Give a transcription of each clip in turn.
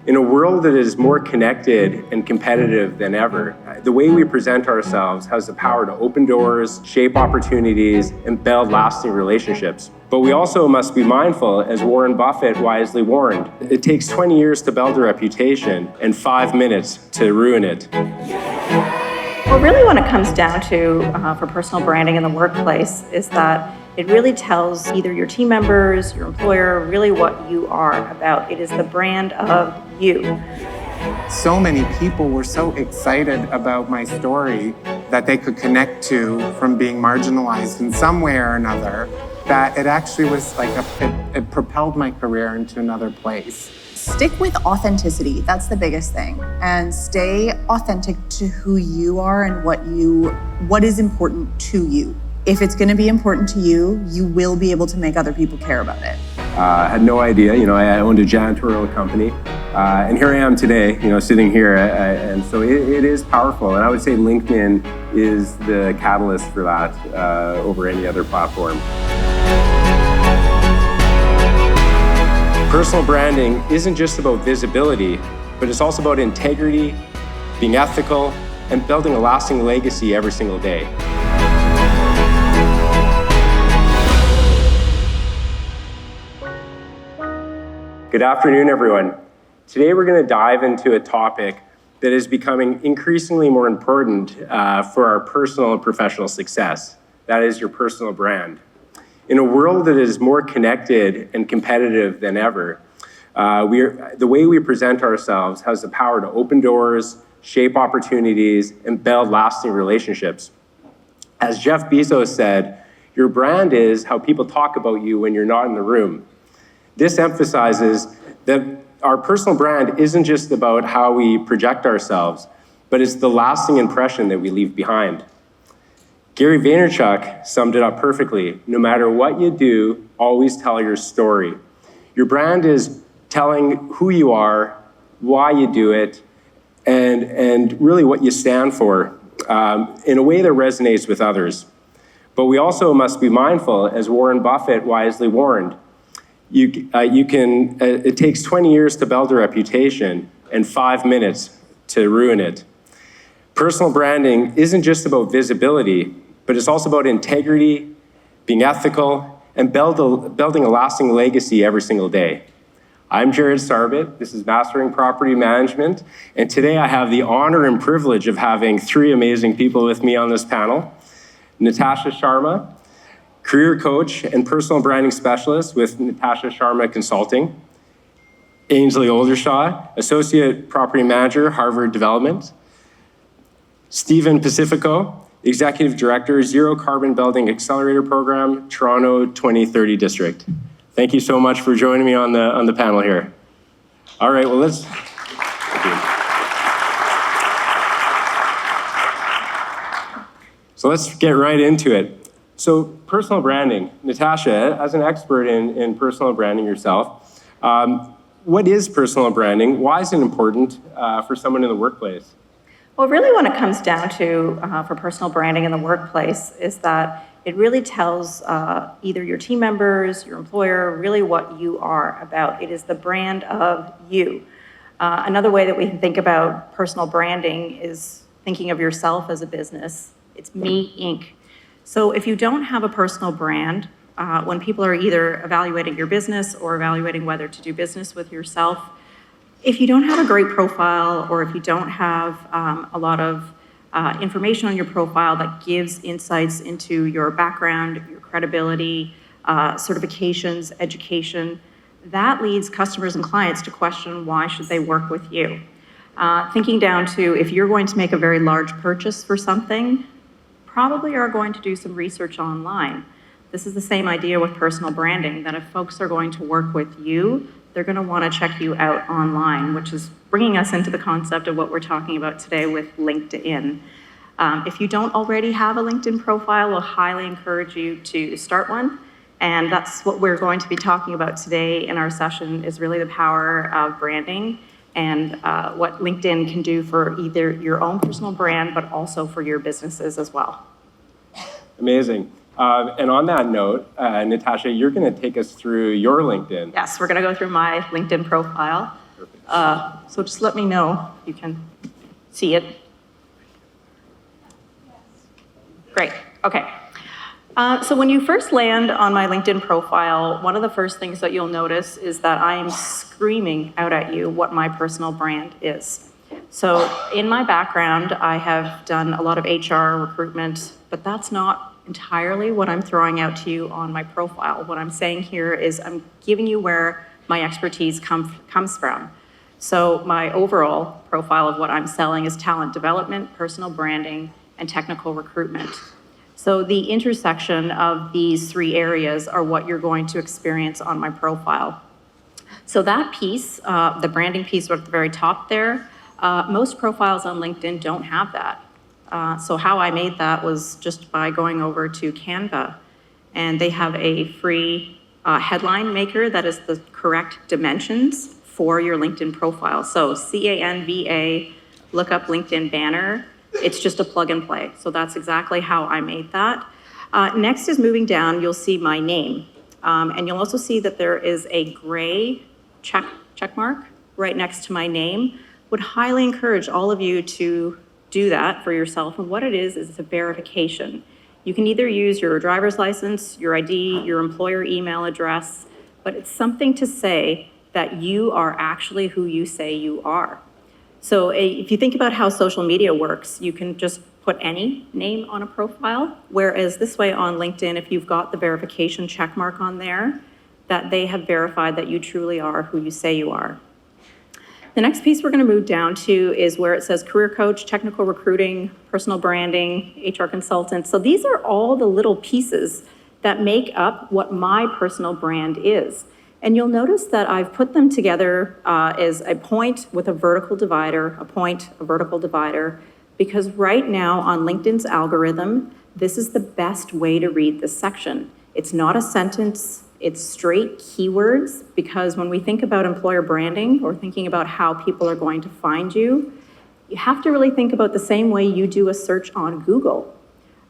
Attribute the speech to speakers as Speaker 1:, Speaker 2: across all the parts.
Speaker 1: In a world that is more connected and competitive than ever, the way we present ourselves has the power to open doors, shape opportunities, and build lasting relationships. But we also must be mindful, as Warren Buffett wisely warned, it takes 20 years to build a reputation and 5 minutes to ruin it.
Speaker 2: Well, really when it comes down to for personal branding in the workplace is that it really tells either your team members, your employer, really what you are about. It is the brand of you.
Speaker 3: So many people were so excited about my story that they could connect to from being marginalized in some way or another, that it actually was like it propelled my career into another place.
Speaker 4: Stick with authenticity. That's the biggest thing. And stay authentic to who you are and what is important to you. If it's going to be important to you, you will be able to make other people care about it.
Speaker 1: I had no idea, I owned a janitorial company, and here I am today, sitting here, and so it is powerful. And I would say LinkedIn is the catalyst for that over any other platform. Personal branding isn't just about visibility, but it's also about integrity, being ethical, and building a lasting legacy every single day. Good afternoon, everyone. Today we're going to dive into a topic that is becoming increasingly more important for our personal and professional success. That is your personal brand. In a world that is more connected and competitive than ever, the way we present ourselves has the power to open doors, shape opportunities, and build lasting relationships. As Jeff Bezos said, your brand is how people talk about you when you're not in the room. This emphasizes that our personal brand isn't just about how we project ourselves, but it's the lasting impression that we leave behind. Gary Vaynerchuk summed it up perfectly. No matter what you do, always tell your story. Your brand is telling who you are, why you do it, and really what you stand for in a way that resonates with others. But we also must be mindful, as Warren Buffett wisely warned, it takes 20 years to build a reputation and 5 minutes to ruin it. Personal branding isn't just about visibility, but it's also about integrity, being ethical, and building a lasting legacy every single day. I'm Jared Sarbit, this is Mastering Property Management, and today I have the honor and privilege of having three amazing people with me on this panel. Natasha Sharma, career coach and personal branding specialist with Natasha Sharma Consulting. Ainsley Oldershaw, associate property manager, Harvard Development. Steven Pacifico, executive director, Zero Carbon Building Accelerator Program, Toronto 2030 District. Thank you so much for joining me on the panel here. All right, well, let's get right into it. So personal branding, Natasha, as an expert in personal branding yourself, what is personal branding? Why is it important for someone in the workplace?
Speaker 2: Well, really when it comes down to for personal branding in the workplace is that it really tells either your team members, your employer, really what you are about. It is the brand of you. Another way that we can think about personal branding is thinking of yourself as a business. It's me, Inc. So if you don't have a personal brand, when people are either evaluating your business or evaluating whether to do business with yourself, if you don't have a great profile or if you don't have a lot of information on your profile that gives insights into your background, your credibility, certifications, education, that leads customers and clients to question why should they work with you. Thinking down to if you're going to make a very large purchase for something, probably are going to do some research online. This is the same idea with personal branding, that if folks are going to work with you, they're going to want to check you out online, which is bringing us into the concept of what we're talking about today with LinkedIn. If you don't already have a LinkedIn profile, we'll highly encourage you to start one. And that's what we're going to be talking about today in our session, is really the power of branding and what LinkedIn can do for either your own personal brand, but also for your businesses as well.
Speaker 1: Amazing. And on that note, Natasha, you're going to take us through your LinkedIn.
Speaker 2: Yes, we're going to go through my LinkedIn profile. So just let me know if you can see it. Great, okay. So when you first land on my LinkedIn profile, one of the first things that you'll notice is that I am screaming out at you what my personal brand is. So in my background, I have done a lot of HR recruitment, but that's not entirely what I'm throwing out to you on my profile. What I'm saying here is I'm giving you where my expertise comes from. So my overall profile of what I'm selling is talent development, personal branding, and technical recruitment. So the intersection of these three areas are what you're going to experience on my profile. So that piece, the branding piece at the very top there, most profiles on LinkedIn don't have that. So how I made that was just by going over to Canva, and they have a free headline maker that is the correct dimensions for your LinkedIn profile. So CANVA, look up LinkedIn banner. It's just a plug and play. So that's exactly how I made that. Next is moving down, you'll see my name. And you'll also see that there is a gray check mark right next to my name. Would highly encourage all of you to do that for yourself. And what it is it's a verification. You can either use your driver's license, your ID, your employer email address, but it's something to say that you are actually who you say you are. So if you think about how social media works, you can just put any name on a profile, whereas this way on LinkedIn, if you've got the verification check mark on there, that they have verified that you truly are who you say you are. The next piece we're going to move down to is where it says career coach, technical recruiting, personal branding, HR consultant. So these are all the little pieces that make up what my personal brand is. And you'll notice that I've put them together as a point with a vertical divider, a point, a vertical divider, because right now on LinkedIn's algorithm, this is the best way to read this section. It's not a sentence, it's straight keywords, because when we think about employer branding or thinking about how people are going to find you, you have to really think about the same way you do a search on Google.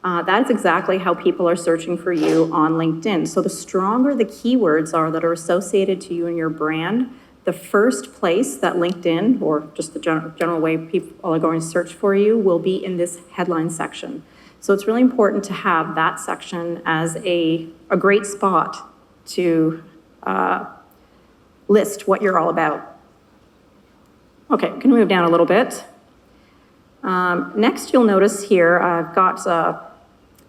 Speaker 2: That's exactly how people are searching for you on LinkedIn. So the stronger the keywords are that are associated to you and your brand, the first place that LinkedIn, or just the general way people are going to search for you, will be in this headline section. So it's really important to have that section as a great spot to list what you're all about. Okay, I'm gonna move down a little bit. Next, you'll notice here, I've got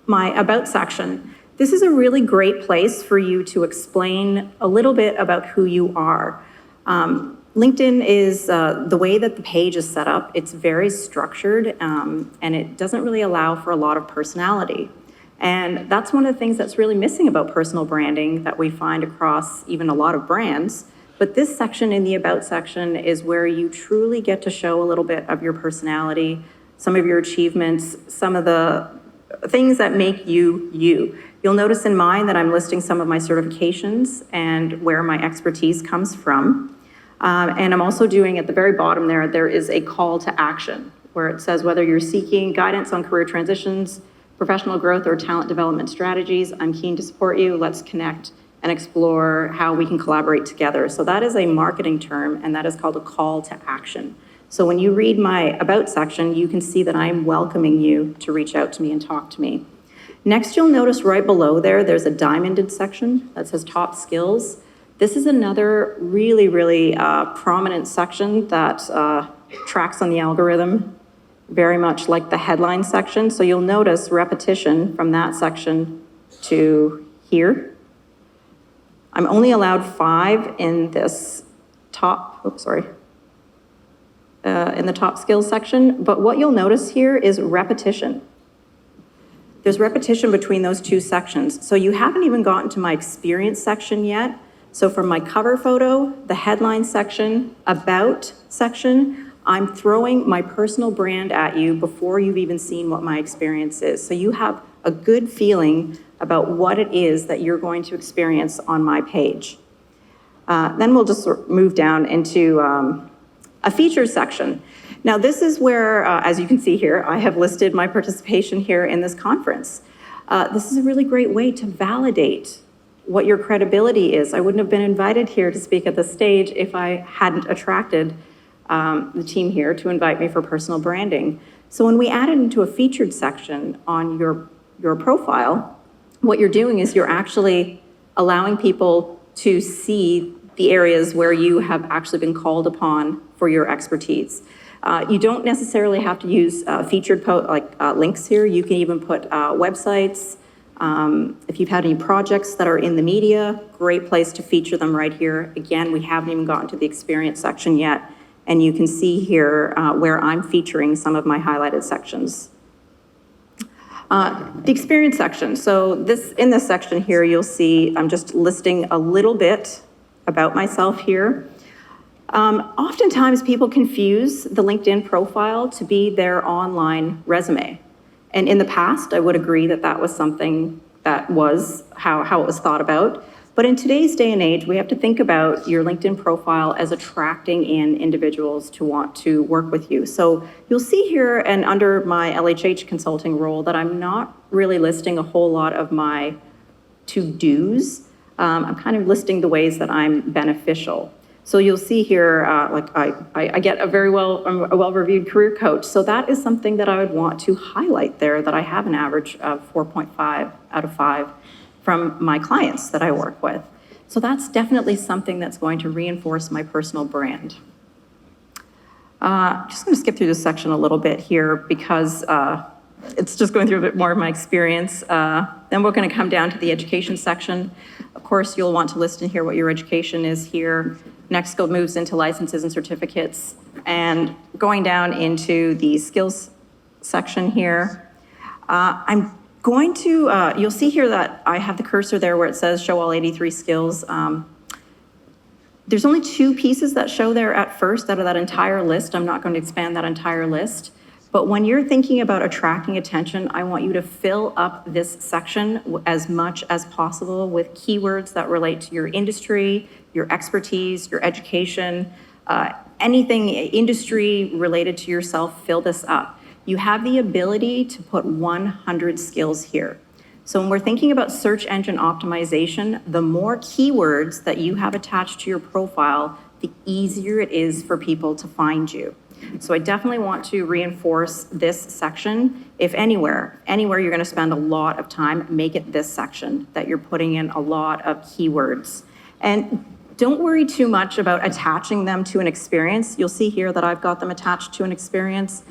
Speaker 2: my About section. This is a really great place for you to explain a little bit about who you are. LinkedIn is, the way that the page is set up, it's very structured, and it doesn't really allow for a lot of personality. And that's one of the things that's really missing about personal branding that we find across even a lot of brands. But this section in the About section is where you truly get to show a little bit of your personality, some of your achievements, some of the things that make you, you. You'll notice in mine that I'm listing some of my certifications and where my expertise comes from. And I'm also doing at the very bottom there is a call to action where it says whether you're seeking guidance on career transitions, professional growth, or talent development strategies, I'm keen to support you. Let's connect and explore how we can collaborate together. So that is a marketing term, and that is called a call to action. So when you read my About section, you can see that I'm welcoming you to reach out to me and talk to me. Next, you'll notice right below there's a diamonded section that says Top Skills. This is another really, really prominent section that tracks on the algorithm, very much like the headline section. So you'll notice repetition from that section to here. I'm only allowed 5 in this in the top skills section, but what you'll notice here is repetition. There's repetition between those two sections. So you haven't even gotten to my experience section yet. So from my cover photo, the headline section, About section, I'm throwing my personal brand at you before you've even seen what my experience is. So you have a good feeling about what it is that you're going to experience on my page. Then we'll just move down into a features section. Now this is where, as you can see here, I have listed my participation here in this conference. This is a really great way to validate what your credibility is. I wouldn't have been invited here to speak at the stage if I hadn't attracted the team here to invite me for personal branding. So when we added into a featured section on your profile, what you're doing is you're actually allowing people to see the areas where you have actually been called upon for your expertise. You don't necessarily have to use featured links here. You can even put websites. If you've had any projects that are in the media, great place to feature them right here. Again, we haven't even gotten to the experience section yet, and you can see here where I'm featuring some of my highlighted sections. The experience section. So in this section here, you'll see I'm just listing a little bit about myself here. Oftentimes people confuse the LinkedIn profile to be their online resume. And in the past, I would agree that that was something that was how it was thought about. But in today's day and age, we have to think about your LinkedIn profile as attracting in individuals to want to work with you. So you'll see here, and under my LHH consulting role, that I'm not really listing a whole lot of my to-dos. I'm kind of listing the ways that I'm beneficial. So you'll see here, I get I'm a well-reviewed career coach. So that is something that I would want to highlight there, that I have an average of 4.5 out of 5 from my clients that I work with. So that's definitely something that's going to reinforce my personal brand. Just gonna skip through this section a little bit here because it's just going through a bit more of my experience. Then we're gonna come down to the education section. Of course, you'll want to list in here what your education is here. Next moves into licenses and certificates, and going down into the skills section here. I'm going to, you'll see here that I have the cursor there where it says show all 83 skills. There's only 2 pieces that show there at first out of that entire list. I'm not going to expand that entire list. But when you're thinking about attracting attention, I want you to fill up this section as much as possible with keywords that relate to your industry, your expertise, your education, anything industry related to yourself, fill this up. You have the ability to put 100 skills here. So when we're thinking about search engine optimization, the more keywords that you have attached to your profile, the easier it is for people to find you. So I definitely want to reinforce this section. If anywhere you're going to spend a lot of time, make it this section that you're putting in a lot of keywords. And don't worry too much about attaching them to an experience. You'll see here that I've got them attached to an experience.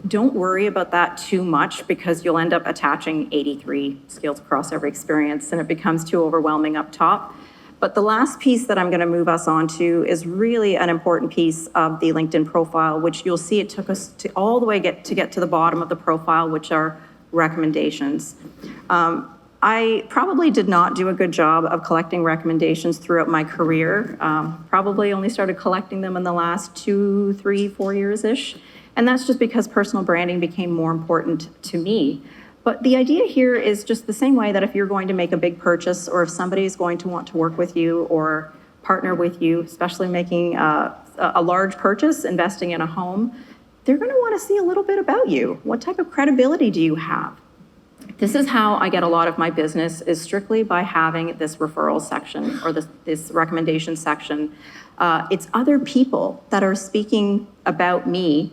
Speaker 2: Don't worry about that too much because you'll end up attaching 83 skills across every experience and it becomes too overwhelming up top. But the last piece that I'm going to move us on to is really an important piece of the LinkedIn profile, which you'll see it took us to all the way to get to the bottom of the profile, which are recommendations. I probably did not do a good job of collecting recommendations throughout my career. Probably only started collecting them in the last 2, 3, 4 years-ish. And that's just because personal branding became more important to me. But the idea here is just the same way that if you're going to make a big purchase or if somebody is going to want to work with you or partner with you, especially making a large purchase, investing in a home, they're going to want to see a little bit about you. What type of credibility do you have? This is how I get a lot of my business, is strictly by having this referral section or this recommendation section. It's other people that are speaking about me.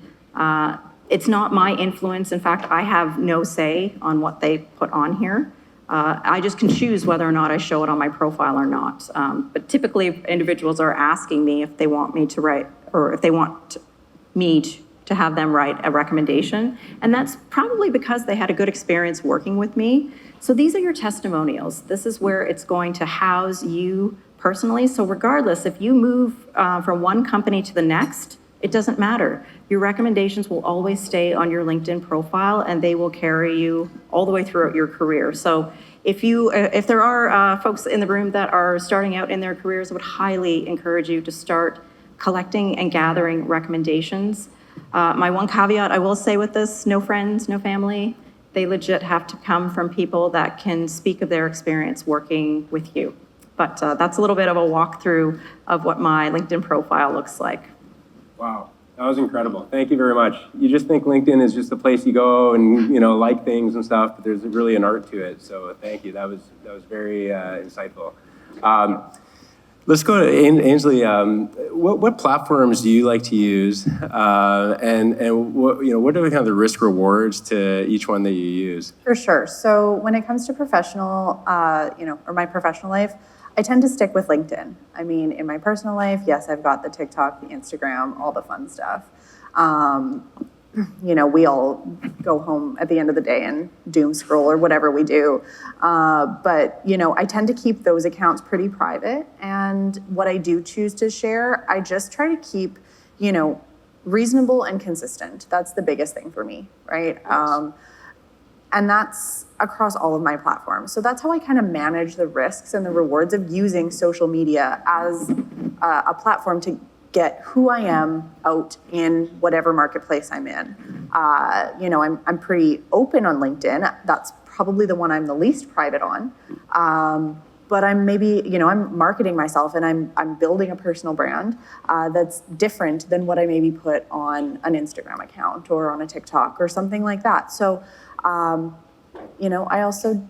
Speaker 2: It's not my influence. In fact, I have no say on what they put on here. I just can choose whether or not I show it on my profile or not. But typically individuals are asking me if they want me to write, or if they want me to have them write a recommendation. And that's probably because they had a good experience working with me. So these are your testimonials. This is where it's going to house you personally. So regardless, if you move from one company to the next, it doesn't matter. Your recommendations will always stay on your LinkedIn profile and they will carry you all the way throughout your career. So if there are folks in the room that are starting out in their careers, I would highly encourage you to start collecting and gathering recommendations. My one caveat I will say with this, no friends, no family. They legit have to come from people that can speak of their experience working with you. But that's a little bit of a walkthrough of what my LinkedIn profile looks like.
Speaker 1: Wow, that was incredible. Thank you very much. You just think LinkedIn is just a place you go and like things and stuff, but there's really an art to it. So thank you. That was very insightful. Let's go to Ainsley. What platforms do you like to use, and what are kind of the risk rewards to each one that you use?
Speaker 4: For sure. So when it comes to professional, or my professional life, I tend to stick with LinkedIn. I mean, in my personal life, yes, I've got the TikTok, the Instagram, all the fun stuff. We all go home at the end of the day and doom scroll or whatever we do. But I tend to keep those accounts pretty private. And what I do choose to share, I just try to keep, reasonable and consistent. That's the biggest thing for me, right? And that's across all of my platforms. So that's how I kind of manage the risks and the rewards of using social media as a platform to get who I am out in whatever marketplace I'm in. I'm pretty open on LinkedIn. That's probably the one I'm the least private on. But I'm maybe, I'm marketing myself and I'm building a personal brand that's different than what I maybe put on an Instagram account or on a TikTok or something like that. So, I also,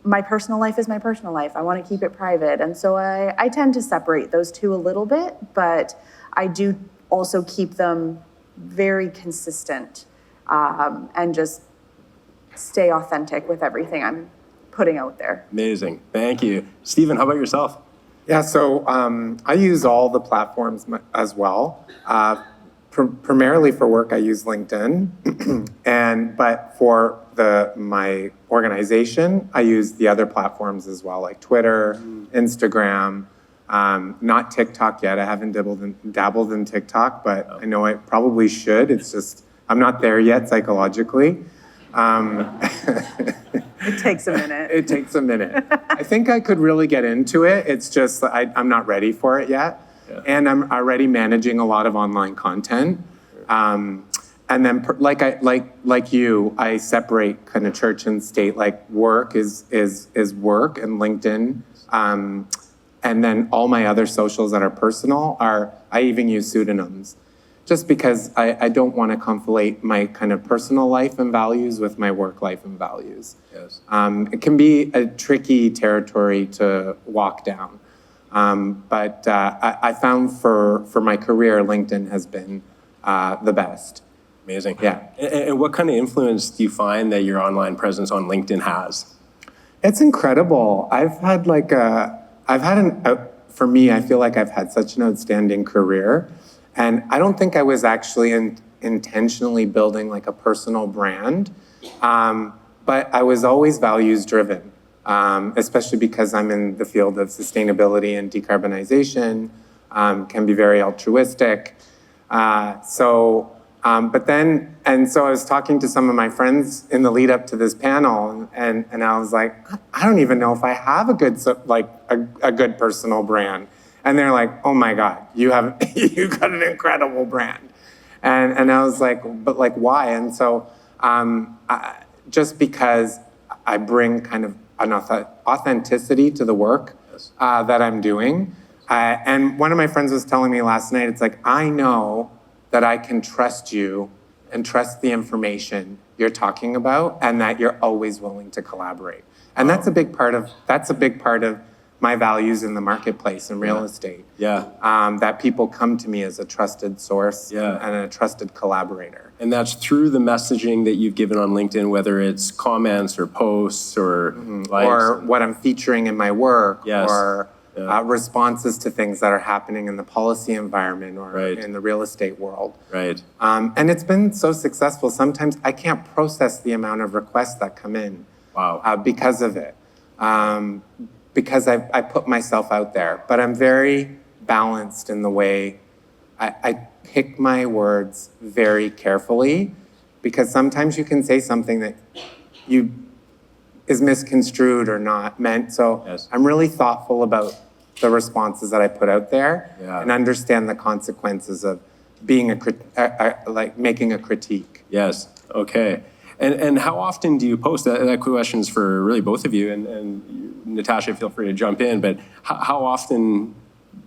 Speaker 4: my personal life is my personal life. I want to keep it private. And so I tend to separate those two a little bit, but I do also keep them very consistent and just stay authentic with everything I'm putting out there.
Speaker 1: Amazing. Thank you. Steven, how about yourself?
Speaker 3: Yeah, so I use all the platforms as well. Primarily for work, I use LinkedIn, but for my organization, I use the other platforms as well, like Twitter, Instagram, not TikTok yet. I haven't dabbled in TikTok, but I know I probably should. It's just I'm not there yet psychologically.
Speaker 4: It takes a minute.
Speaker 3: It takes a minute. I think I could really get into it. It's just I'm not ready for it yet. Yeah. And I'm already managing a lot of online content. And then like you, I separate kind of church and state. Like work is work, and LinkedIn. And then all my other socials that are personal I even use pseudonyms. Just because I don't want to conflate my kind of personal life and values with my work life and values. Yes. It can be a tricky territory to walk down. But I found for my career, LinkedIn has been the best.
Speaker 1: Amazing.
Speaker 3: Yeah.
Speaker 1: And what kind of influence do you find that your online presence on LinkedIn has?
Speaker 3: It's incredible. For me, I feel like I've had such an outstanding career. And I don't think I was actually intentionally building like a personal brand, but I was always values driven, especially because I'm in the field of sustainability and decarbonization, can be very altruistic. So I was talking to some of my friends in the lead up to this panel, and I was like, I don't even know if I have a good personal brand. And they're like, oh my God, you got an incredible brand. And I was like, but like, why? And so just because I bring kind of an authenticity to the work that I'm doing. And one of my friends was telling me last night, it's like, I know that I can trust you and trust the information you're talking about, and that you're always willing to collaborate. And that's a big part of my values in the marketplace and real estate. Yeah. That people come to me as a trusted source and a trusted collaborator.
Speaker 1: And that's through the messaging that you've given on LinkedIn, whether it's comments or posts or likes.
Speaker 3: Or what I'm featuring in my work, or responses to things that are happening in the policy environment or in the real estate world. Right. And it's been so successful. Sometimes I can't process the amount of requests that come in because of it. Because I put myself out there, but I'm very balanced in the way I pick my words very carefully, because sometimes you can say something that is misconstrued or not meant. So I'm really thoughtful about the responses that I put out there and understand the consequences of being making a critique.
Speaker 1: Yes. Okay. And how often do you post? That question's for really both of you, and Natasha, feel free to jump in, but how often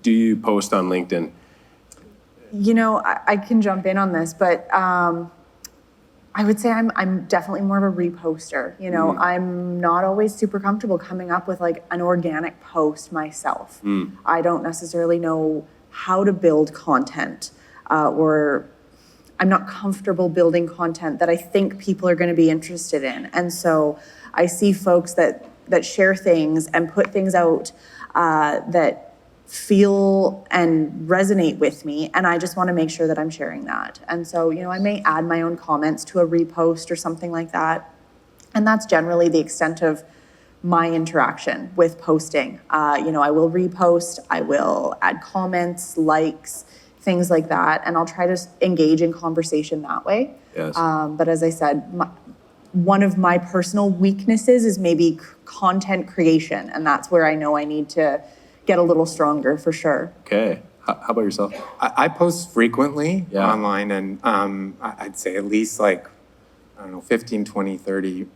Speaker 1: do you post on LinkedIn?
Speaker 4: I can jump in on this, but I would say I'm definitely more of a reposter. You know, I'm not always super comfortable coming up with like an organic post myself. I don't necessarily know how to build content, or I'm not comfortable building content that I think people are going to be interested in. And so I see folks that share things and put things out that feel and resonate with me, and I just want to make sure that I'm sharing that. And so, you know, I may add my own comments to a repost or something like that, and that's generally the extent of my interaction with posting. You know, I will repost, I will add comments, likes, things like that, and I'll try to engage in conversation that way.
Speaker 1: Yes.
Speaker 4: But as I said, one of my personal weaknesses is maybe content creation, and that's where I know I need to get a little stronger for sure.
Speaker 1: Okay. How about yourself?
Speaker 3: I post frequently
Speaker 1: Yeah.
Speaker 3: online, and I'd say at least like, I don't know, 15, 20, 30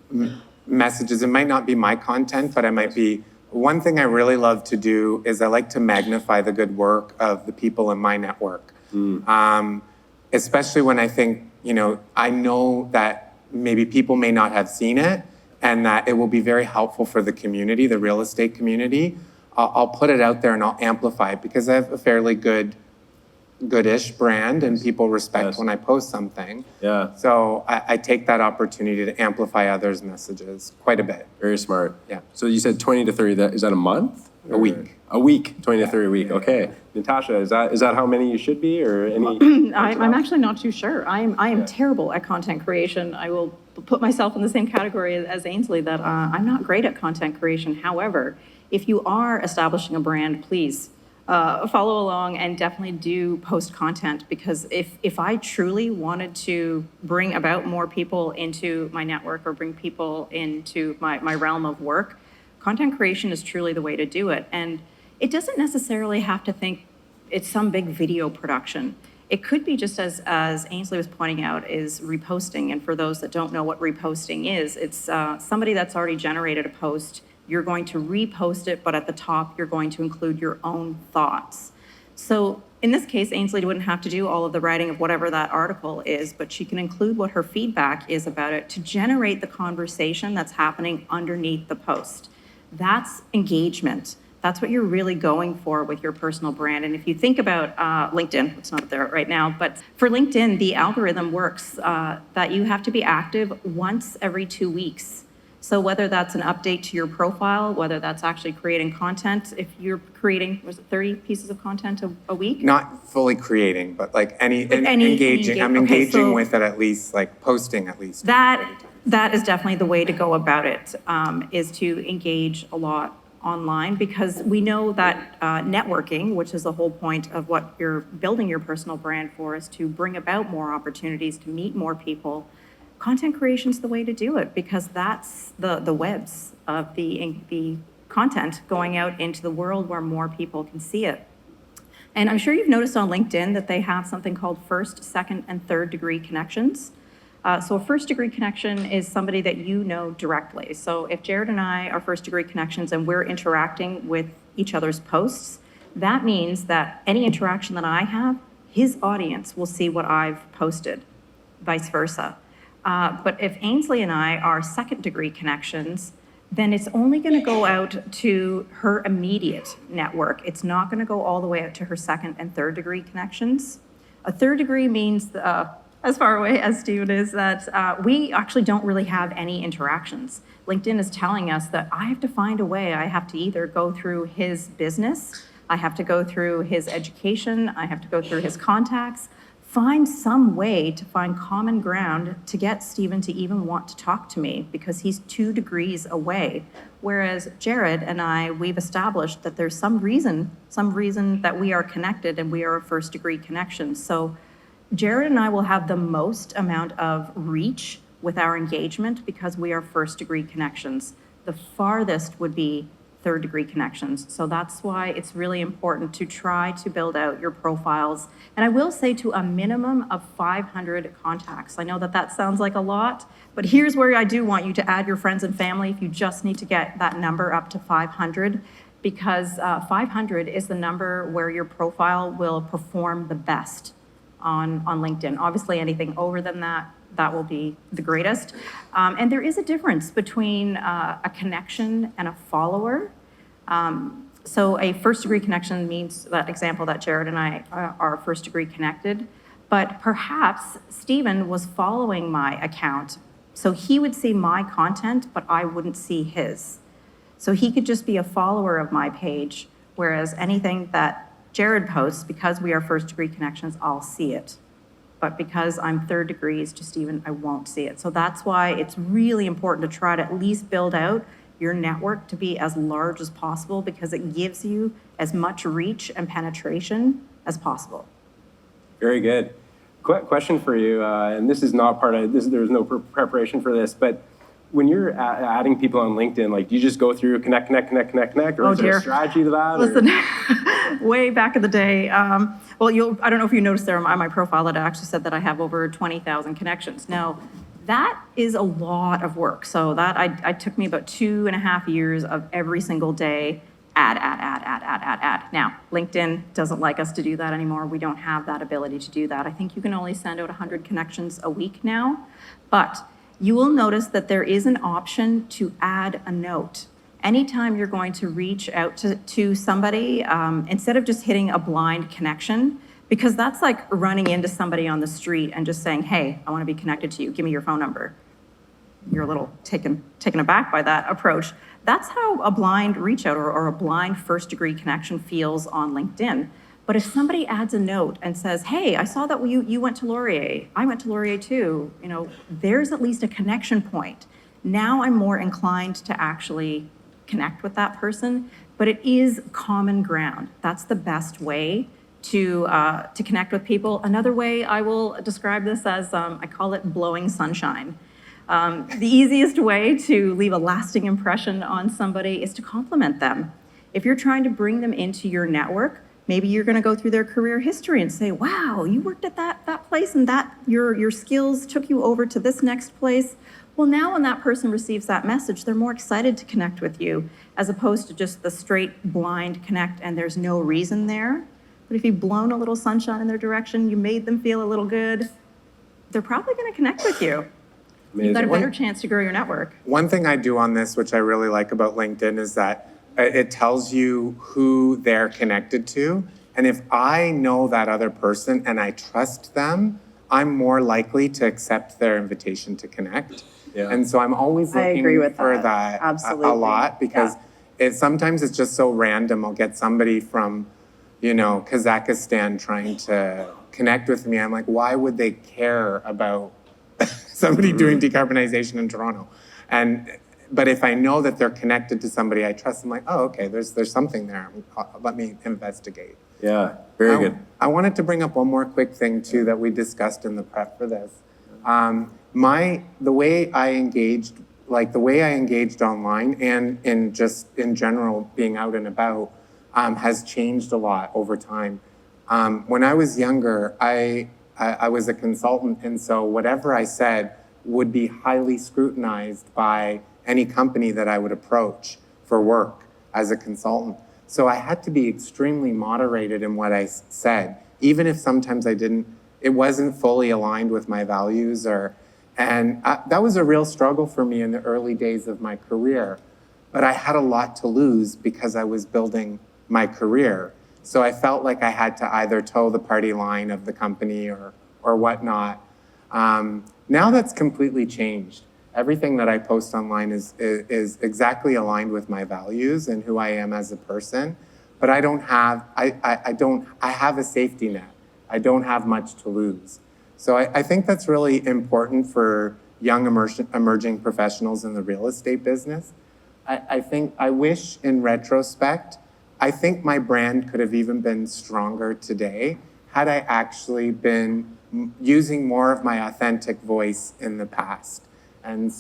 Speaker 3: messages. It might not be my content, but I might be, one thing I really love to do is I like to magnify the good work of the people in my network. Especially when I think, you know, I know that maybe people may not have seen it and that it will be very helpful for the community, the real estate community. I'll put it out there and I'll amplify it because I have a fairly goodish brand and people respect
Speaker 1: Yes.
Speaker 3: when I post something.
Speaker 1: Yeah.
Speaker 3: So I take that opportunity to amplify others' messages quite a bit.
Speaker 1: Very smart.
Speaker 3: Yeah.
Speaker 1: So you said 20 to 30, is that a month?
Speaker 3: A week.
Speaker 1: A week, 20 to 30 a week. Okay. Natasha, is that how many you should be, or any?
Speaker 2: I'm actually not too sure. I am terrible at content creation. I will put myself in the same category as Ainsley, that I'm not great at content creation. However, if you are establishing a brand, please follow along and definitely do post content, because if I truly wanted to bring about more people into my network or bring people into my realm of work, content creation is truly the way to do it. And it doesn't necessarily have to think it's some big video production. It could be just as Ainsley was pointing out, is reposting. And for those that don't know what reposting is, it's somebody that's already generated a post. You're going to repost it, but at the top, you're going to include your own thoughts. So in this case, Ainsley wouldn't have to do all of the writing of whatever that article is, but she can include what her feedback is about it to generate the conversation that's happening underneath the post. That's engagement. That's what you're really going for with your personal brand. And if you think about LinkedIn, it's not there right now, but for LinkedIn, the algorithm works that you have to be active once every 2 weeks. So whether that's an update to your profile, whether that's actually creating content, if you're creating, was it 30 pieces of content a week?
Speaker 3: Not fully creating, but like engaging. I'm
Speaker 2: Okay,
Speaker 3: engaging
Speaker 2: so
Speaker 3: with it at least, like posting at least.
Speaker 2: That is definitely the way to go about it, is to engage a lot online, because we know that networking, which is the whole point of what you're building your personal brand for, is to bring about more opportunities, to meet more people. Content creation is the way to do it, because that's the webs of the content going out into the world where more people can see it. And I'm sure you've noticed on LinkedIn that they have something called first, second, and third degree connections. So a first degree connection is somebody that you know directly. So if Jared and I are first degree connections and we're interacting with each other's posts, that means that any interaction that I have, his audience will see what I've posted, vice versa. But if Ainsley and I are second degree connections, then it's only going to go out to her immediate network. It's not going to go all the way out to her second and third degree connections. A third degree means, as far away as Steven is, that we actually don't really have any interactions. LinkedIn is telling us that I have to find a way. I have to either go through his business, I have to go through his education, I have to go through his contacts, find some way to find common ground to get Steven to even want to talk to me, because he's 2 degrees away. Whereas Jared and I, we've established that there's some reason that we are connected and we are a first degree connection. So Jared and I will have the most amount of reach with our engagement because we are first degree connections. The farthest would be third degree connections. So that's why it's really important to try to build out your profiles. And I will say to a minimum of 500 contacts. I know that sounds like a lot, but here's where I do want you to add your friends and family if you just need to get that number up to 500, because 500 is the number where your profile will perform the best on LinkedIn. Obviously anything over than that that will be the greatest. And there is a difference between a connection and a follower. So a first-degree connection means that example that Jared and I are first-degree connected, but perhaps Steven was following my account, so he would see my content, but I wouldn't see his. So he could just be a follower of my page, whereas anything that Jared posts, because we are first-degree connections, I'll see it. But because I'm third degrees to Steven, I won't see it. So that's why it's really important to try to at least build out your network to be as large as possible, because it gives you as much reach and penetration as possible.
Speaker 1: Very good. Question for you, and this is not part of this. There's no preparation for this, but when you're adding people on LinkedIn, like, do you just go through connect, or is there a strategy to that?
Speaker 2: Listen, way back in the day, well, I don't know if you noticed there on my profile that I actually said that I have over 20,000 connections. Now, that is a lot of work. So that I took me about 2.5 years of every single day add. Now, LinkedIn doesn't like us to do that anymore. We don't have that ability to do that. I think you can only send out 100 connections a week now, but you will notice that there is an option to add a note. Anytime you're going to reach out to somebody, instead of just hitting a blind connection, because that's like running into somebody on the street and just saying, hey, I want to be connected to you, give me your phone number. You're a little taken aback by that approach. That's how a blind reach out or a blind first degree connection feels on LinkedIn. But if somebody adds a note and says, hey, I saw that you went to Laurier, I went to Laurier too, there's at least a connection point. Now I'm more inclined to actually connect with that person, but it is common ground. That's the best way to connect with people. Another way I will describe this as, I call it blowing sunshine. The easiest way to leave a lasting impression on somebody is to compliment them. If you're trying to bring them into your network, maybe you're going to go through their career history and say, wow, you worked at that place and that your skills took you over to this next place. Well, now when that person receives that message, they're more excited to connect with you, as opposed to just the straight blind connect and there's no reason there. But if you've blown a little sunshine in their direction, you made them feel a little good, they're probably going to connect with you.
Speaker 1: Amazing.
Speaker 2: You've got a better chance to grow your network.
Speaker 3: One thing I do on this, which I really like about LinkedIn, is that it tells you who they're connected to. And if I know that other person and I trust them, I'm more likely to accept their invitation to connect.
Speaker 1: Yeah.
Speaker 3: And so I'm always looking for that
Speaker 4: Absolutely.
Speaker 3: a lot, because sometimes it's just so random. I'll get somebody from, Kazakhstan trying to connect with me. I'm like, why would they care about somebody doing decarbonization in Toronto? But if I know that they're connected to somebody I trust, I'm like, oh, okay, there's something there. Let me investigate.
Speaker 1: Yeah, very good.
Speaker 3: I wanted to bring up one more quick thing too that we discussed in the prep for this. The way I engaged online and in general being out and about has changed a lot over time. When I was younger, I was a consultant, and so whatever I said would be highly scrutinized by any company that I would approach for work as a consultant. So I had to be extremely moderated in what I said, even if sometimes it wasn't fully aligned with my values, and that was a real struggle for me in the early days of my career. But I had a lot to lose because I was building my career. So I felt like I had to either toe the party line of the company or whatnot. Now that's completely changed. Everything that I post online is exactly aligned with my values and who I am as a person. But I have a safety net. I don't have much to lose. So I think that's really important for young emerging professionals in the real estate business. I wish in retrospect, I think my brand could have even been stronger today had I actually been using more of my authentic voice in the past. And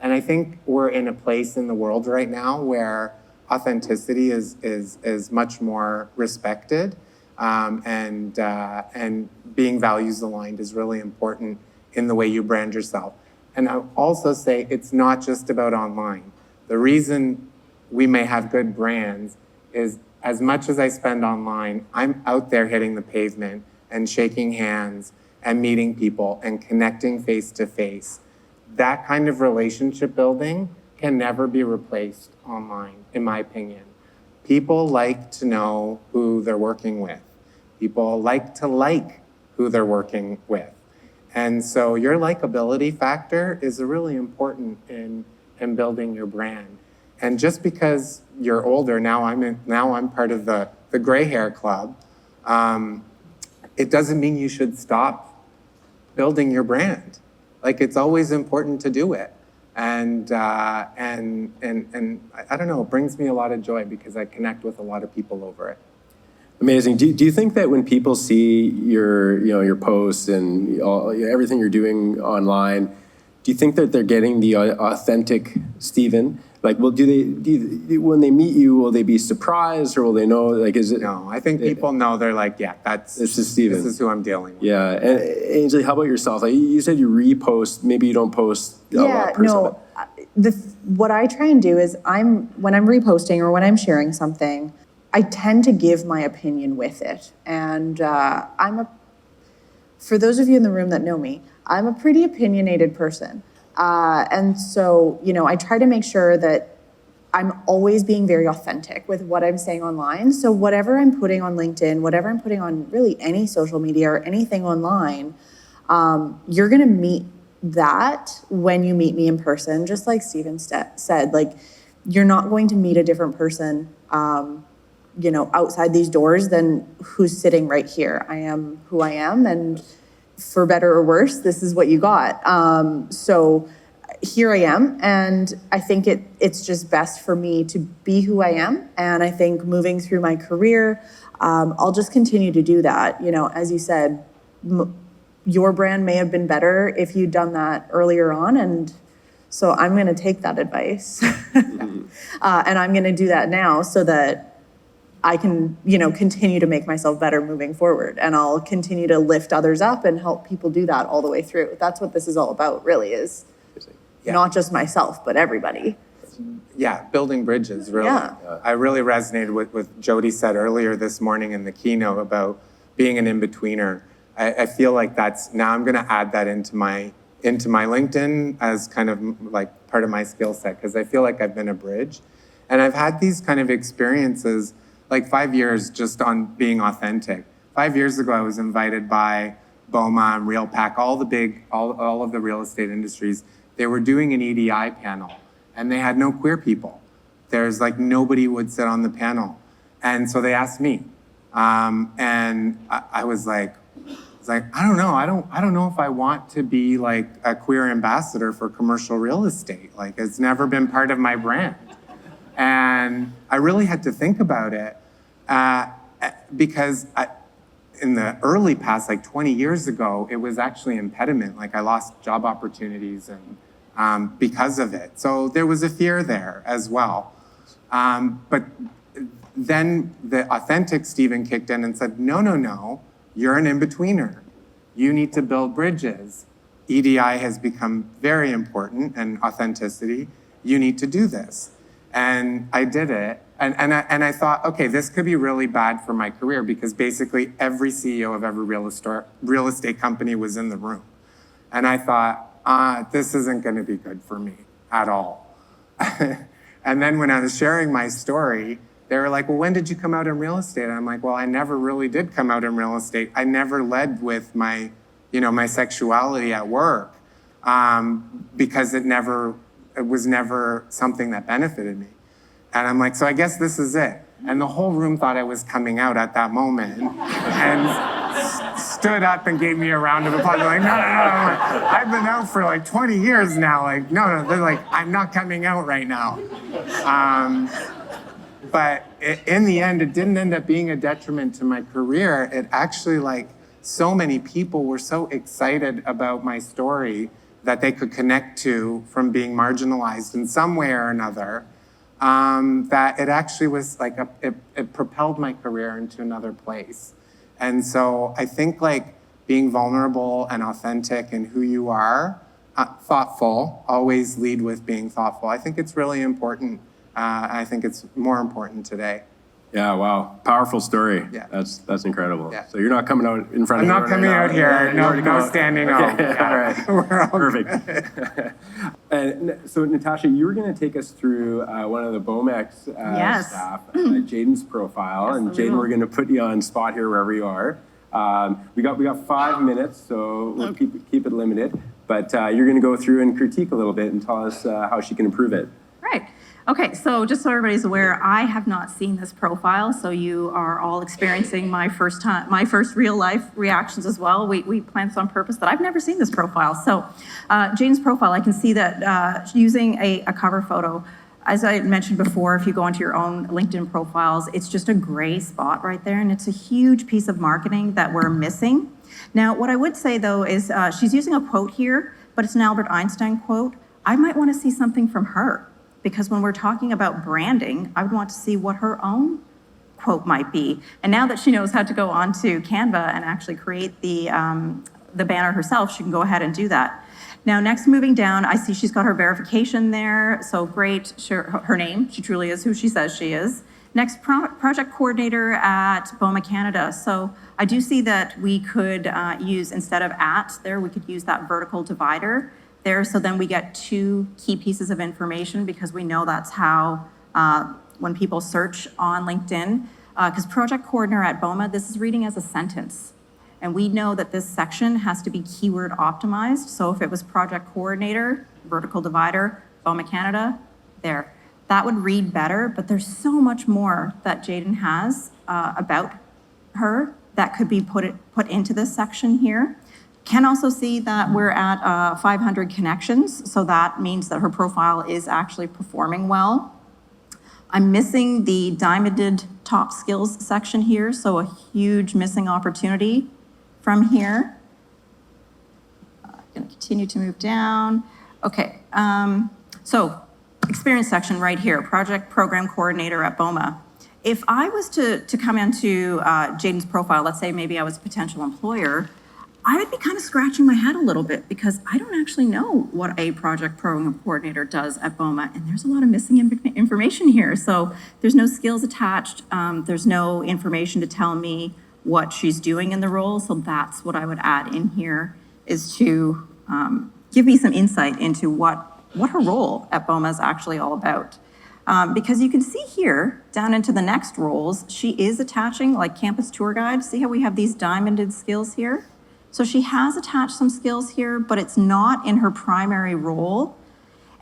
Speaker 3: I think we're in a place in the world right now where authenticity is much more respected, and being values aligned is really important in the way you brand yourself. And I'll also say it's not just about online. The reason we may have good brands is, as much as I spend online, I'm out there hitting the pavement and shaking hands and meeting people and connecting face to face. That kind of relationship building can never be replaced online, in my opinion. People like to know who they're working with. People like to like who they're working with. And so your likability factor is really important in building your brand. And just because you're older, now I'm part of the gray hair club, it doesn't mean you should stop building your brand. Like, it's always important to do it. And I don't know, it brings me a lot of joy because I connect with a lot of people over it.
Speaker 1: Amazing. Do you think that when people see your posts and everything you're doing online, do you think that they're getting the authentic Steven? Like, well, when they meet you, will they be surprised, or will they know? Like, is it?
Speaker 3: No, I think people know. They're like, yeah, this is Steven. This is who I'm dealing with.
Speaker 1: Yeah, and Ainsley, how about yourself? Like, you said you repost. Maybe you don't post a lot personally.
Speaker 4: What I try and do is when I'm reposting or when I'm sharing something, I tend to give my opinion with it. And for those of you in the room that know me, I'm a pretty opinionated person. And so, I try to make sure that I'm always being very authentic with what I'm saying online. So whatever I'm putting on LinkedIn, whatever I'm putting on really any social media or anything online, you're going to meet that when you meet me in person. Just like Steven said, like, you're not going to meet a different person, outside these doors than who's sitting right here. I am who I am, and for better or worse, this is what you got. So here I am, and I think it's just best for me to be who I am. And I think moving through my career, I'll just continue to do that. As you said, your brand may have been better if you'd done that earlier on, and so I'm going to take that advice, and I'm going to do that now so that I can, continue to make myself better moving forward, and I'll continue to lift others up and help people do that all the way through. That's what this is all about, really, is not just myself, but everybody.
Speaker 3: Yeah, building bridges, really.
Speaker 4: Yeah.
Speaker 3: I really resonated with what Jody said earlier this morning in the keynote about being an in-betweener. I feel like now I'm going to add that into my LinkedIn as kind of like part of my skill set, because I feel like I've been a bridge. And I've had these kind of experiences, like 5 years just on being authentic. 5 years ago, I was invited by BOMA and RealPAC, all of the real estate industries. They were doing an EDI panel, and they had no queer people. There's like nobody would sit on the panel. And so they asked me. And I was like, I don't know. I don't know if I want to be like a queer ambassador for commercial real estate. Like, it's never been part of my brand. And I really had to think about it because in the early past, like 20 years ago, it was actually an impediment. Like, I lost job opportunities and because of it. So there was a fear there as well. But then the authentic Steven kicked in and said, no, you're an in-betweener. You need to build bridges. EDI has become very important, and authenticity. You need to do this. And I did it. And I thought, okay, this could be really bad for my career, because basically every CEO of every real estate company was in the room. And I thought, this isn't going to be good for me at all. And then when I was sharing my story, they were like, well, when did you come out in real estate? And I'm like, well, I never really did come out in real estate. I never led with my sexuality at work, because it was never something that benefited me. And I'm like, so I guess this is it. And the whole room thought I was coming out at that moment, and stood up and gave me a round of applause. They're like, no. I'm like, I've been out for like 20 years now. Like, no. They're like, I'm not coming out right now. But in the end, it didn't end up being a detriment to my career. It actually, like, so many people were so excited about my story that they could connect to from being marginalized in some way or another, that it actually was like it propelled my career into another place. And so I think, like, being vulnerable and authentic in who you are, thoughtful, always lead with being thoughtful. I think it's really important. I think it's more important today.
Speaker 1: Yeah, wow. Powerful story.
Speaker 3: Yeah.
Speaker 1: That's incredible.
Speaker 3: Yeah.
Speaker 1: So you're not coming out in front
Speaker 3: I'm
Speaker 1: of
Speaker 3: not coming out here. No standing on.
Speaker 1: Okay, all right.
Speaker 3: We're all
Speaker 1: Perfect. And so Natasha, you were going to take us through one of the BOMEX
Speaker 2: Yes.
Speaker 1: staff, Jaden's profile. And
Speaker 2: we
Speaker 1: Jaden,
Speaker 2: will.
Speaker 1: we're going to put you on spot here wherever you are. We got 5 minutes, so we'll keep it limited. But you're going to go through and critique a little bit and tell us how she can improve it.
Speaker 2: Right. Okay, so just so everybody's aware, I have not seen this profile, so you are all experiencing my first real life reactions as well. We planned this on purpose, that I've never seen this profile. So Jane's profile, I can see that using a cover photo, as I mentioned before, if you go onto your own LinkedIn profiles, it's just a gray spot right there, and it's a huge piece of marketing that we're missing. Now, what I would say though is she's using a quote here, but it's an Albert Einstein quote. I might want to see something from her, because when we're talking about branding, I would want to see what her own quote might be. And now that she knows how to go onto Canva and actually create the banner herself, she can go ahead and do that. Now, next, moving down, I see she's got her verification there. So great, sure, her name, she truly is who she says she is. Next, project coordinator at BOMA Canada. So I do see that we could use, instead of at there, we could use that vertical divider there, so then we get 2 key pieces of information, because we know that's how, when people search on LinkedIn, because project coordinator at BOMA, this is reading as a sentence. And we know that this section has to be keyword optimized. So if it was project coordinator, vertical divider, BOMA Canada, there. That would read better, but there's so much more that Jaden has about her that could be put into this section here. Can also see that we're at 500 connections, so that means that her profile is actually performing well. I'm missing the diamonded top skills section here, so a huge missing opportunity from here. I'm gonna continue to move down. Okay, so experience section right here, project program coordinator at BOMA. If I was to come into Jaden's profile, let's say maybe I was a potential employer, I would be kind of scratching my head a little bit, because I don't actually know what a project program coordinator does at BOMA, and there's a lot of missing information here. So there's no skills attached, there's no information to tell me what she's doing in the role, so that's what I would add in here, is to give me some insight into what her role at BOMA is actually all about. Because you can see here, down into the next roles, she is attaching like campus tour guide. See how we have these diamonded skills here? So she has attached some skills here, but it's not in her primary role.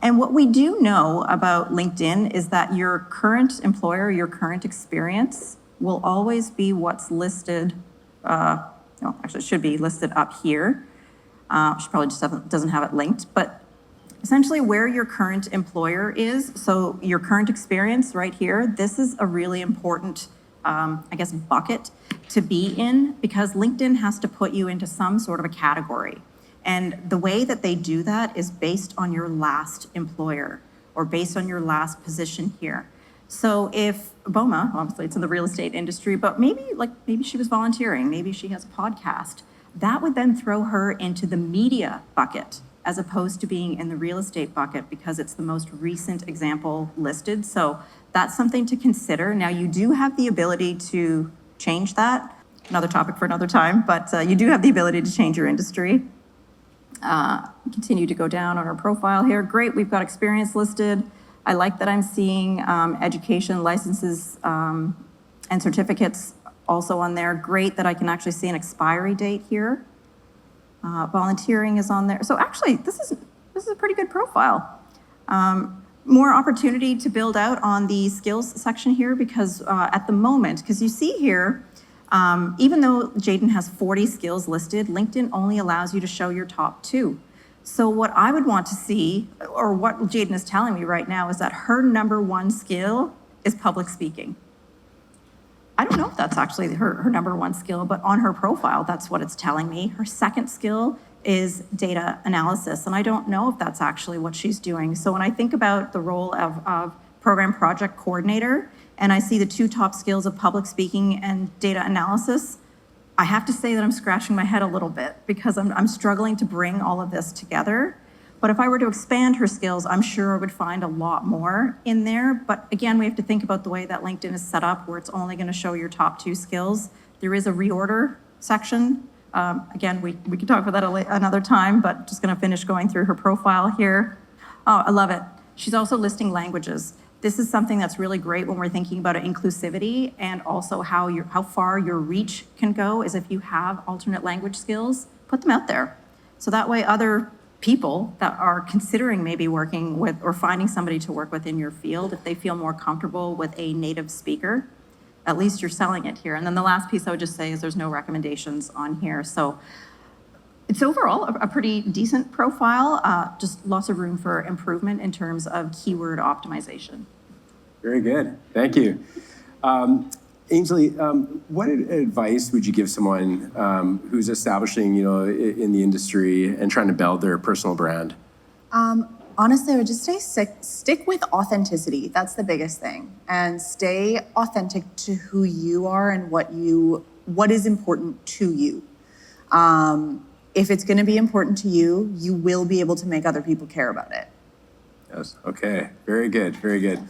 Speaker 2: And what we do know about LinkedIn is that your current employer, your current experience will always be what's listed, no, actually it should be listed up here. She probably just doesn't have it linked, but essentially where your current employer is, so your current experience right here, this is a really important, I guess, bucket to be in, because LinkedIn has to put you into some sort of a category. And the way that they do that is based on your last employer, or based on your last position here. So if BOMA, obviously it's in the real estate industry, but maybe she was volunteering, maybe she has a podcast, that would then throw her into the media bucket, as opposed to being in the real estate bucket, because it's the most recent example listed. So that's something to consider. Now, you do have the ability to change that. Another topic for another time, but you do have the ability to change your industry. Continue to go down on our profile here. Great, we've got experience listed. I like that I'm seeing education licenses and certificates also on there. Great that I can actually see an expiry date here. Volunteering is on there. So actually, this is a pretty good profile. More opportunity to build out on the skills section here, because at the moment, because you see here, even though Jaden has 40 skills listed, LinkedIn only allows you to show your top 2. So what I would want to see, or what Jaden is telling me right now, is that her number 1 skill is public speaking. I don't know if that's actually her number 1 skill, but on her profile, that's what it's telling me. Her second skill is data analysis, and I don't know if that's actually what she's doing. So when I think about the role of program project coordinator, and I see the 2 top skills of public speaking and data analysis, I have to say that I'm scratching my head a little bit, because I'm struggling to bring all of this together. But if I were to expand her skills, I'm sure I would find a lot more in there. But again, we have to think about the way that LinkedIn is set up, where it's only going to show your top 2 skills. There is a reorder section. Again, we can talk about that another time, but just going to finish going through her profile here. Oh, I love it. She's also listing languages. This is something that's really great when we're thinking about inclusivity, and also how far your reach can go is if you have alternate language skills, put them out there. So that way other people that are considering maybe working with or finding somebody to work with in your field, if they feel more comfortable with a native speaker, at least you're selling it here. And then the last piece I would just say is there's no recommendations on here. So it's overall a pretty decent profile, just lots of room for improvement in terms of keyword optimization.
Speaker 1: Very good. Thank you. Ainsley, what advice would you give someone who's establishing, in the industry and trying to build their personal brand?
Speaker 4: Honestly, I would just say stick with authenticity. That's the biggest thing. And stay authentic to who you are and what is important to you. If it's going to be important to you, you will be able to make other people care about it.
Speaker 1: Yes. Okay. Very good. Very good.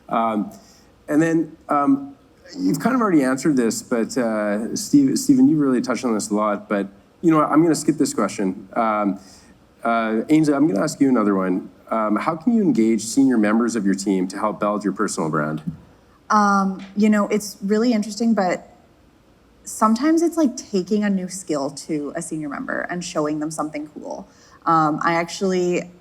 Speaker 1: And then you've kind of already answered this, but Steven, you really touched on this a lot. But you know what? I'm going to skip this question. Ainsley, I'm going to ask you another one. How can you engage senior members of your team to help build your personal brand?
Speaker 4: It's really interesting, but sometimes it's like taking a new skill to a senior member and showing them something cool. I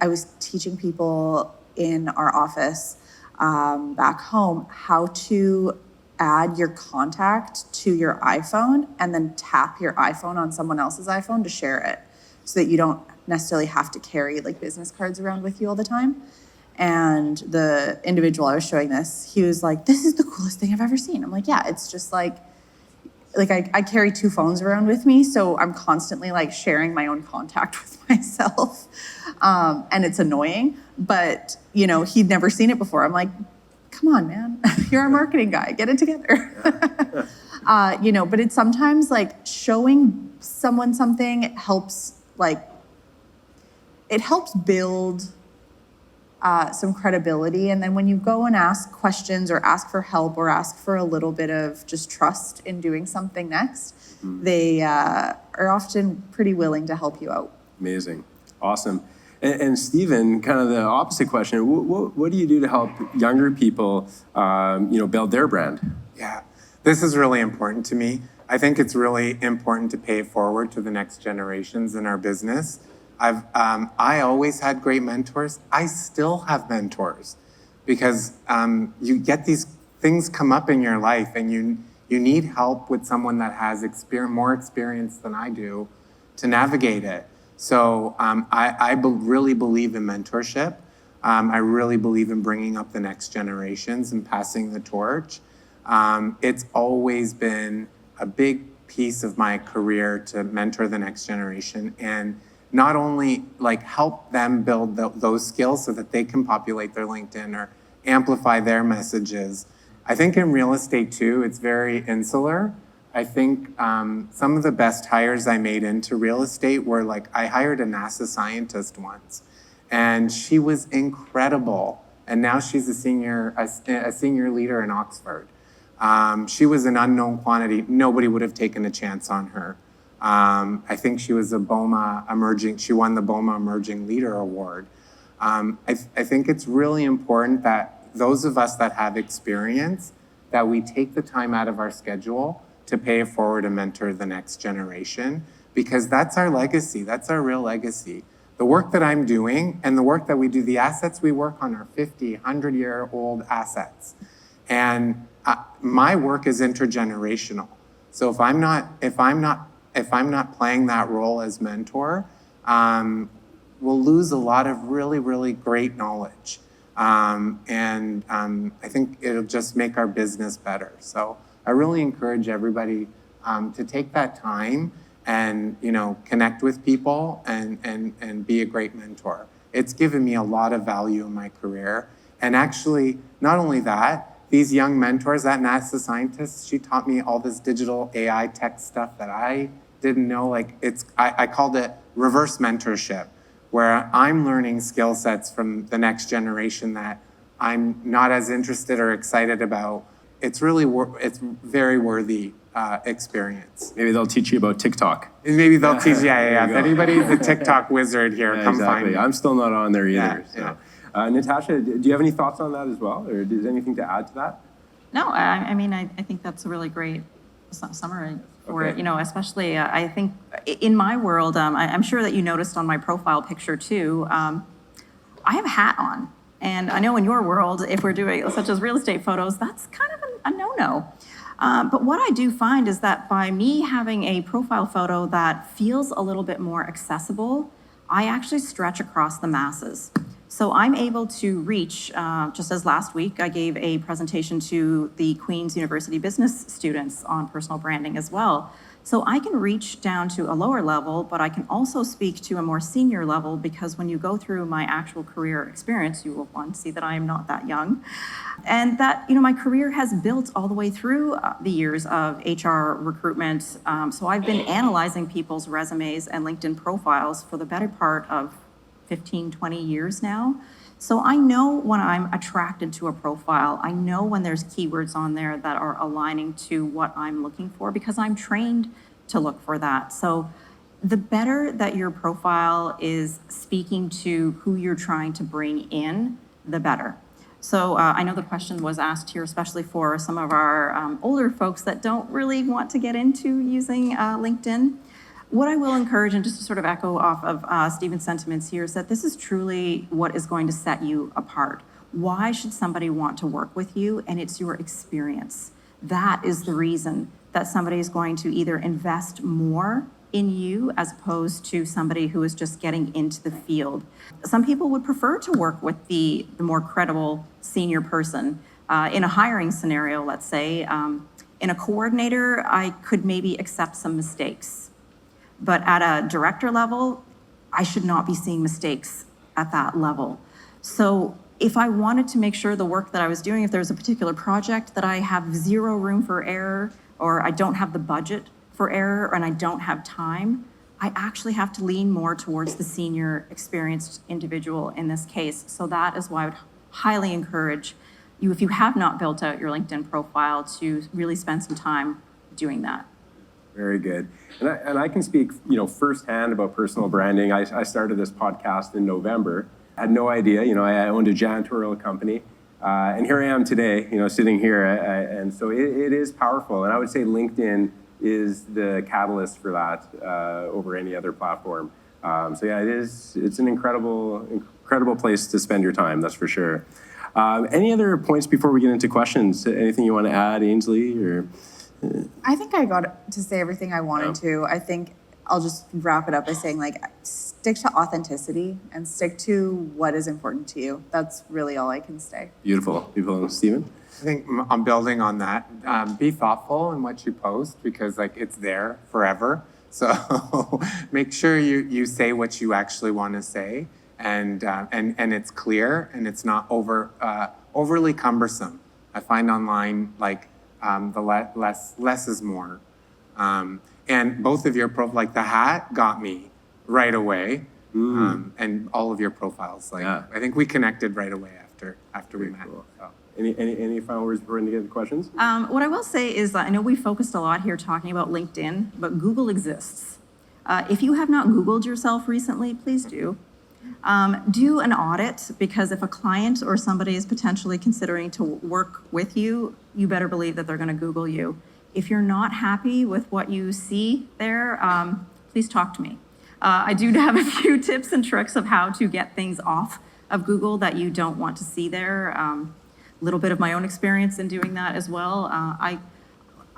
Speaker 4: was teaching people in our office back home how to add your contact to your iPhone and then tap your iPhone on someone else's iPhone to share it, so that you don't necessarily have to carry like business cards around with you all the time. And the individual I was showing this, he was like, "This is the coolest thing I've ever seen." I'm like, "Yeah, it's just like I carry 2 phones around with me, so I'm constantly like sharing my own contact with myself." And it's annoying, but he'd never seen it before. I'm like, "Come on, man, you're a marketing guy, get it together." But it's sometimes like showing someone something helps build some credibility. And then when you go and ask questions or ask for help or ask for a little bit of just trust in doing something next, they are often pretty willing to help you out.
Speaker 1: Amazing. Awesome. And Steven, kind of the opposite question, what do you do to help younger people, build their brand?
Speaker 3: Yeah, this is really important to me. I think it's really important to pay it forward to the next generations in our business. I always had great mentors. I still have mentors, because you get these things come up in your life, and you need help with someone that has more experience than I do to navigate it. So I really believe in mentorship. I really believe in bringing up the next generations and passing the torch. It's always been a big piece of my career to mentor the next generation, and not only help them build those skills so that they can populate their LinkedIn or amplify their messages. I think in real estate too, it's very insular. I think some of the best hires I made into real estate were I hired a NASA scientist once, and she was incredible. And now she's a senior leader in Oxford. She was an unknown quantity. Nobody would have taken a chance on her. I think she was she won the BOMA Emerging Leader Award. I think it's really important that those of us that have experience, that we take the time out of our schedule to pay it forward and mentor the next generation, because that's our legacy. That's our real legacy. The work that I'm doing and the work that we do, the assets we work on are 50, 100-year-old assets. And my work is intergenerational. So if I'm not playing that role as mentor, we'll lose a lot of really, really great knowledge. And I think it'll just make our business better. So I really encourage everybody to take that time and connect with people and be a great mentor. It's given me a lot of value in my career. And actually, not only that, these young mentors, that NASA scientist, she taught me all this digital AI tech stuff that I didn't know. I called it reverse mentorship, where I'm learning skill sets from the next generation that I'm not as interested or excited about. It's really, it's very worthy experience.
Speaker 1: Maybe they'll teach you about TikTok.
Speaker 3: And maybe they'll teach,
Speaker 1: There you
Speaker 3: If
Speaker 1: go.
Speaker 3: anybody's a TikTok wizard here,
Speaker 1: Yeah,
Speaker 3: come
Speaker 1: exactly.
Speaker 3: find me.
Speaker 1: I'm still not on there either.
Speaker 3: Yeah,
Speaker 1: So. Natasha, do you have any thoughts on that as well? Or is there anything to add to that?
Speaker 2: No, I mean, I think that's a really great summary for
Speaker 1: Okay.
Speaker 2: it, you know, especially, I think in my world, I'm sure that you noticed on my profile picture too, I have a hat on. And I know in your world, if we're doing such as real estate photos, that's kind of a no-no. But what I do find is that by me having a profile photo that feels a little bit more accessible, I actually stretch across the masses. So I'm able to reach, just as last week, I gave a presentation to the Queen's University business students on personal branding as well. So I can reach down to a lower level, but I can also speak to a more senior level, because when you go through my actual career experience, you will one, see that I am not that young. And that, you know, my career has built all the way through the years of HR recruitment. So I've been analyzing people's resumes and LinkedIn profiles for the better part of 15, 20 years now. So I know when I'm attracted to a profile, I know when there's keywords on there that are aligning to what I'm looking for, because I'm trained to look for that. So the better that your profile is speaking to who you're trying to bring in, the better. So I know the question was asked here, especially for some of our older folks that don't really want to get into using LinkedIn. What I will encourage, and just to sort of echo off of Steven's sentiments here, is that this is truly what is going to set you apart. Why should somebody want to work with you? And it's your experience. That is the reason that somebody is going to either invest more in you as opposed to somebody who is just getting into the field. Some people would prefer to work with the more credible senior person. In a hiring scenario, let's say, in a coordinator, I could maybe accept some mistakes. But at a director level, I should not be seeing mistakes at that level. So if I wanted to make sure the work that I was doing, if there's a particular project that I have zero room for error, or I don't have the budget for error, and I don't have time, I actually have to lean more towards the senior experienced individual in this case. So that is why I would highly encourage you, if you have not built out your LinkedIn profile, to really spend some time doing that.
Speaker 1: Very good. And I can speak, you know, firsthand about personal branding. I started this podcast in November. I had no idea, you know, I owned a janitorial company. And here I am today, you know, sitting here. And so it is powerful. And I would say LinkedIn is the catalyst for that over any other platform. So yeah, it's an incredible place to spend your time, that's for sure. Any other points before we get into questions? Anything you want to add, Ainsley, or?
Speaker 4: I think I got to say everything I wanted to. I think I'll just wrap it up by saying, like, stick to authenticity and stick to what is important to you. That's really all I can say.
Speaker 1: Beautiful. Beautiful. Steven?
Speaker 3: I think I'm building on that. Be thoughtful in what you post, because like it's there forever. So make sure you say what you actually want to say, and it's clear and it's not overly cumbersome. I find online, like, the less is more. And both of your like the hat got me right away. And all of your profiles, like,
Speaker 1: Yeah.
Speaker 3: I think we connected right away after we met.
Speaker 1: Cool.
Speaker 3: So.
Speaker 1: Any final words before we get into questions?
Speaker 2: What I will say is that I know we focused a lot here talking about LinkedIn, but Google exists. If you have not Googled yourself recently, please do. Do an audit, because if a client or somebody is potentially considering to work with you, you better believe that they're going to Google you. If you're not happy with what you see there, please talk to me. I do have a few tips and tricks of how to get things off of Google that you don't want to see there. A little bit of my own experience in doing that as well. I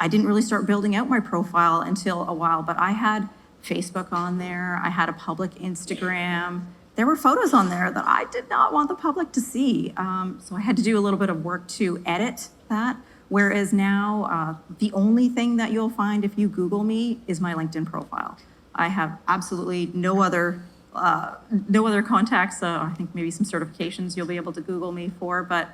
Speaker 2: didn't really start building out my profile until a while, but I had Facebook on there. I had a public Instagram. There were photos on there that I did not want the public to see. So I had to do a little bit of work to edit that. Whereas now, the only thing that you'll find if you Google me is my LinkedIn profile. I have absolutely no other contacts. I think maybe some certifications you'll be able to Google me for, but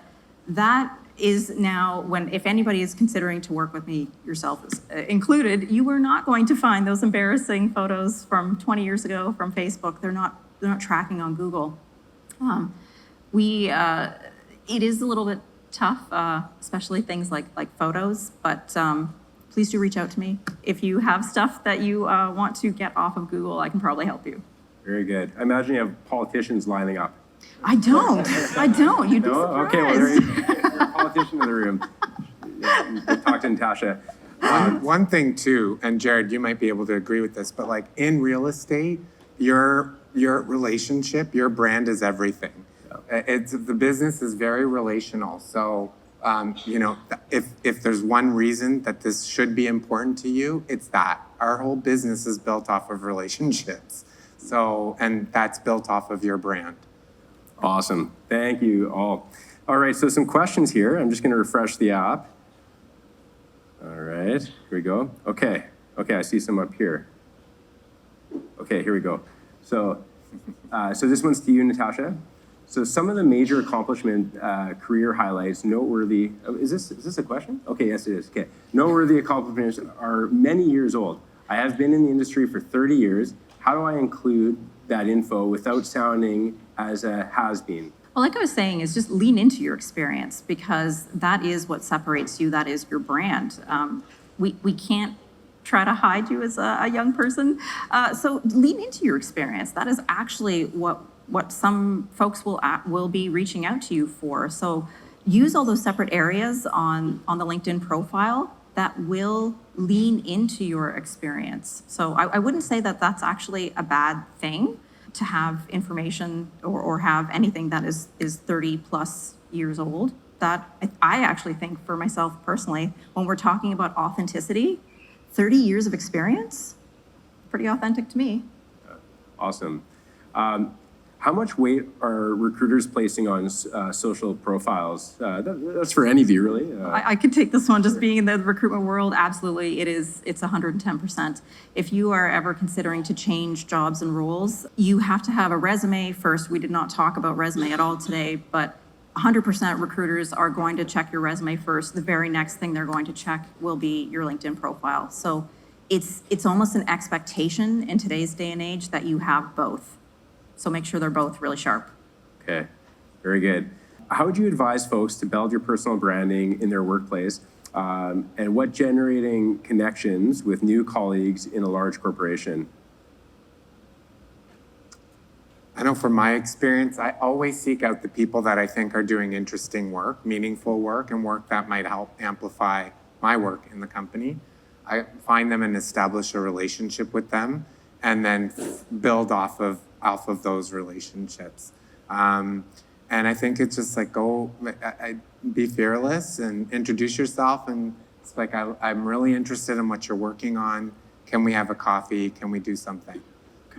Speaker 2: that is now if anybody is considering to work with me, yourself is included, you are not going to find those embarrassing photos from 20 years ago from Facebook. tracking on Google. It is a little bit tough, especially things like photos, but please do reach out to me. If you have stuff that you want to get off of Google, I can probably help you.
Speaker 1: Very good. I imagine you have politicians lining up.
Speaker 2: I don't. You'd be
Speaker 1: No?
Speaker 2: surprised.
Speaker 1: Okay, well, you're a politician in the room. Yeah, we'll talk to Natasha.
Speaker 3: One thing too, and Jared, you might be able to agree with this, but like in real estate, your relationship, your brand is everything. The business is very relational. So, if there's one reason that this should be important to you, it's that our whole business is built off of relationships. So, and that's built off of your brand.
Speaker 1: Awesome. Thank you all. All right, so some questions here. I'm just going to refresh the app. All right, here we go. Okay, I see some up here. Okay, here we go. So this one's to you, Natasha. So some of the major accomplishment, career highlights, noteworthy, is this a question? Okay, yes it is, okay. Noteworthy accomplishments are many years old. I have been in the industry for 30 years. How do I include that info without sounding as a has-been?
Speaker 2: Well, like I was saying, is just lean into your experience, because that is what separates you. That is your brand. We can't try to hide you as a young person. So lean into your experience. That is actually what some folks will be reaching out to you for. So use all those separate areas on the LinkedIn profile that will lean into your experience. So I wouldn't say that that's actually a bad thing to have information or have anything that is 30 plus years old. That I actually think for myself personally, when we're talking about authenticity, 30 years of experience, pretty authentic to me.
Speaker 1: Awesome. How much weight are recruiters placing on social profiles? That's for any of you, really.
Speaker 2: I could take this one, just being in the recruitment world. Absolutely, it's 110%. If you are ever considering to change jobs and roles, you have to have a resume first. We did not talk about resume at all today, but 100% recruiters are going to check your resume first. The very next thing they're going to check will be your LinkedIn profile. So it's almost an expectation in today's day and age that you have both. So make sure they're both really sharp.
Speaker 1: Okay, very good. How would you advise folks to build your personal branding in their workplace, and what generating connections with new colleagues in a large corporation?
Speaker 3: I know from my experience, I always seek out the people that I think are doing interesting work, meaningful work, and work that might help amplify my work in the company. I find them and establish a relationship with them, and then build off of those relationships. And I think it's just like be fearless and introduce yourself. And it's like, I'm really interested in what you're working on. Can we have a coffee? Can we do something?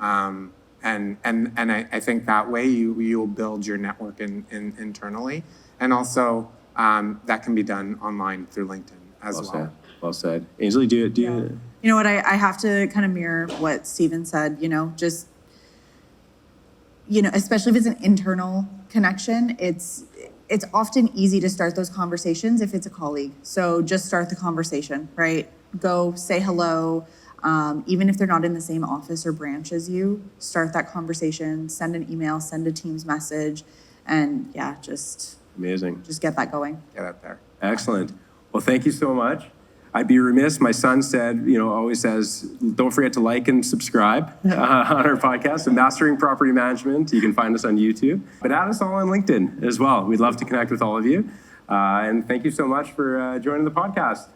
Speaker 3: And I think that way you'll build your network internally. And also that can be done online through LinkedIn as well.
Speaker 1: Well said. Ainsley, do you?
Speaker 4: You know what, I have to kind of mirror what Steven said, just, especially if it's an internal connection, it's often easy to start those conversations if it's a colleague. So just start the conversation, right? Go say hello. Even if they're not in the same office or branch as you, start that conversation, send an email, send a Teams message, and just
Speaker 1: Amazing.
Speaker 4: Just get that going.
Speaker 3: Get out there.
Speaker 1: Excellent. Well, thank you so much. I'd be remiss. My son said, always says, don't forget to like and subscribe on our podcast. So Mastering Property Management. You can find us on YouTube, but add us all on LinkedIn as well. We'd love to connect with all of you. And thank you so much for joining the podcast.